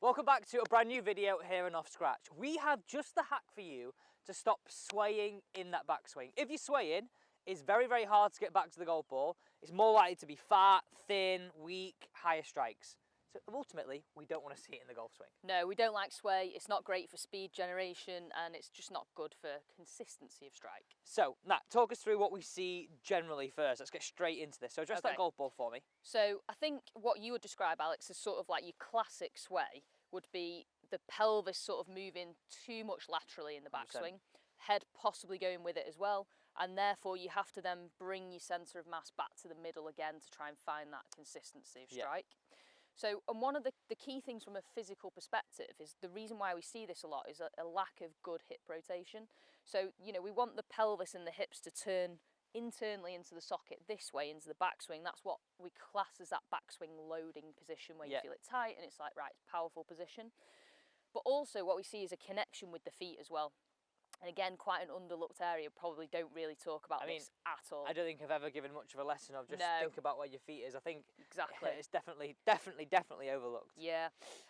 Welcome back to a brand new video here on Off Scratch. We have just the hack for you to stop swaying in that backswing. If you're swaying, it's very, very hard to get back to the golf ball. It's more likely to be fat, thin, weak, higher strikes. So ultimately, we don't want to see it in the golf swing. No, we don't like sway. It's not great for speed generation and it's just not good for consistency of strike. So, Nat, talk us through what we see generally first. Let's get straight into this. So address that golf ball for me. So I think what you would describe, Alex, as sort of like your classic sway would be the pelvis sort of moving too much laterally in the backswing, head possibly going with it as well, and therefore you have to then bring your centre of mass back to the middle again to try and find that consistency of strike. So, and one of the key things from a physical perspective is the reason why we see this a lot is a lack of good hip rotation. So, you know, we want the pelvis and the hips to turn internally into the socket this way into the backswing. That's what we class as that backswing loading position where you feel it tight and it's like, right, it's a powerful position. But also what we see is a connection with the feet as well. And again, quite an underlooked area. Probably don't really talk about this at all. I don't think I've ever given much of a lesson of just think about where your feet is. I think it's definitely overlooked. Yeah,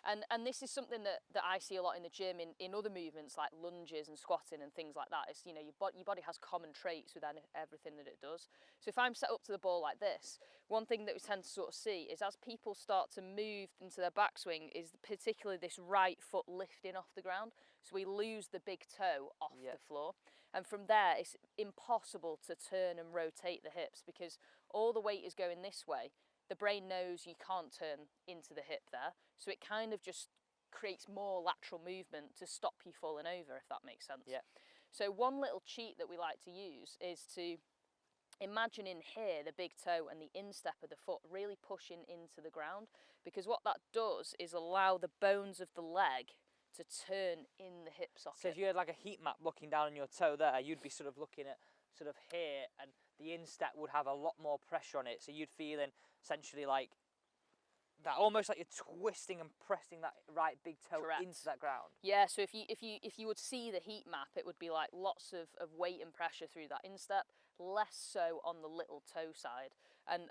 and this is something that I see a lot in the gym in other movements like lunges and squatting and things like that. It's, you know, your body has common traits with everything that it does. So if I'm set up to the ball like this, one thing that we tend to sort of see is as people start to move into their backswing is particularly this right foot lifting off the ground. So we lose the big toe off the floor, and from there it's impossible to turn and rotate the hips because all the weight is going this way. The brain knows you can't turn into the hip there, so it kind of just creates more lateral movement to stop you falling over, if that makes sense. So one little cheat that we like to use is to imagine in here the big toe and the instep of the foot really pushing into the ground, because what that does is allow the bones of the leg to turn in the hip socket. So if you had like a heat map looking down on your toe there, you'd be sort of looking at sort of here, and the instep would have a lot more pressure on it. So you'd feel essentially like that, almost like you're twisting and pressing that right big toe into that ground. Yeah, so if you would see the heat map, it would be like lots of weight and pressure through that instep, less so on the little toe side. And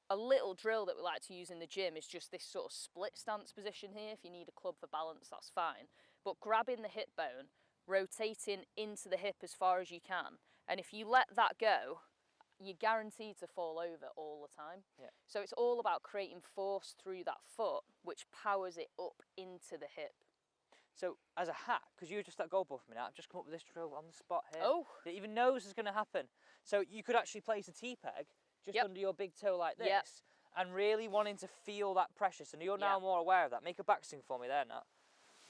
a little drill that we like to use in the gym is just this sort of split stance position here. If you need a club for balance, that's fine. But grabbing the hip bone, rotating into the hip as far as you can. And if you let that go, you're guaranteed to fall over all the time. So it's all about creating force through that foot, which powers it up into the hip. So as a hack, because you were just that goal ball for me now, I've just come up with this drill on the spot here. Oh. That even knows is going to happen. So you could actually place a T-peg just under your big toe like this, and really wanting to feel that pressure. So you're now more aware of that. Make a backswing for me there, Nat.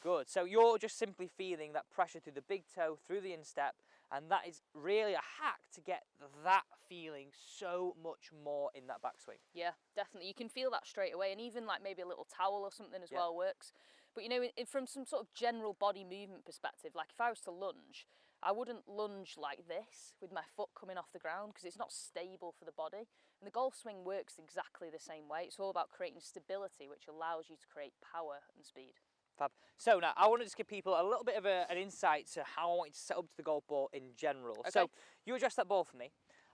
Good. So you're just simply feeling that pressure through the big toe, through the instep, and that is really a hack to get that feeling so much more in that backswing. Yeah, definitely. You can feel that straight away, and even like maybe a little towel or something as well works. But you know, from some sort of general body movement perspective, like if I was to lunge, I wouldn't lunge like this with my foot coming off the ground because it's not stable for the body. And the golf swing works exactly the same way. It's all about creating stability, which allows you to create power and speed. Fab. So now I want to just give people a little bit of an insight to how I want you to set up to the golf ball in general. So you address that ball for me.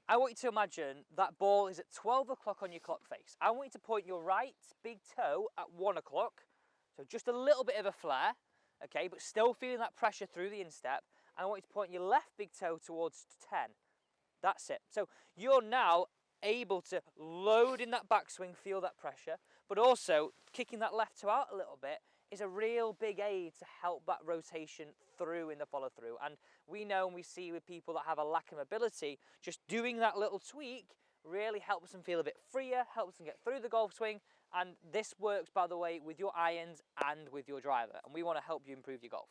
I want you to imagine that ball is at 12 o'clock on your clock face. I want you to point your right big toe at 1 o'clock. So just a little bit of a flare, okay, but still feeling that pressure through the instep. I want you to point your left big toe towards 10. That's it. So you're now able to load in that backswing, feel that pressure, but also kicking that left toe out a little bit is a real big aid to help that rotation through in the follow through. And we know and we see with people that have a lack of mobility, just doing that little tweak really helps them feel a bit freer, helps them get through the golf swing. And this works, by the way, with your irons and with your driver. And we want to help you improve your golf.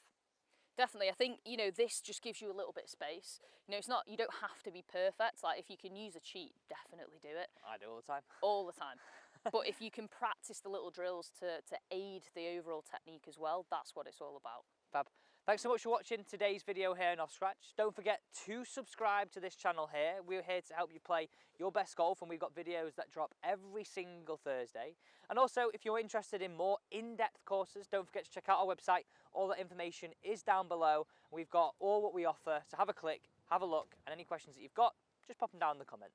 Definitely. I think, you know, this just gives you a little bit of space. You know, it's not, you don't have to be perfect. Like if you can use a cheat, definitely do it. I do all the time. All the time. But if you can practice the little drills to aid the overall technique as well, that's what it's all about. Fab. Thanks so much for watching today's video here in Off Scratch. Don't forget to subscribe to this channel here. We're here to help you play your best golf, and we've got videos that drop every single Thursday. And also, if you're interested in more in-depth courses, don't forget to check out our website. All that information is down below. We've got all what we offer, so have a click, have a look, and any questions that you've got, just pop them down in the comments.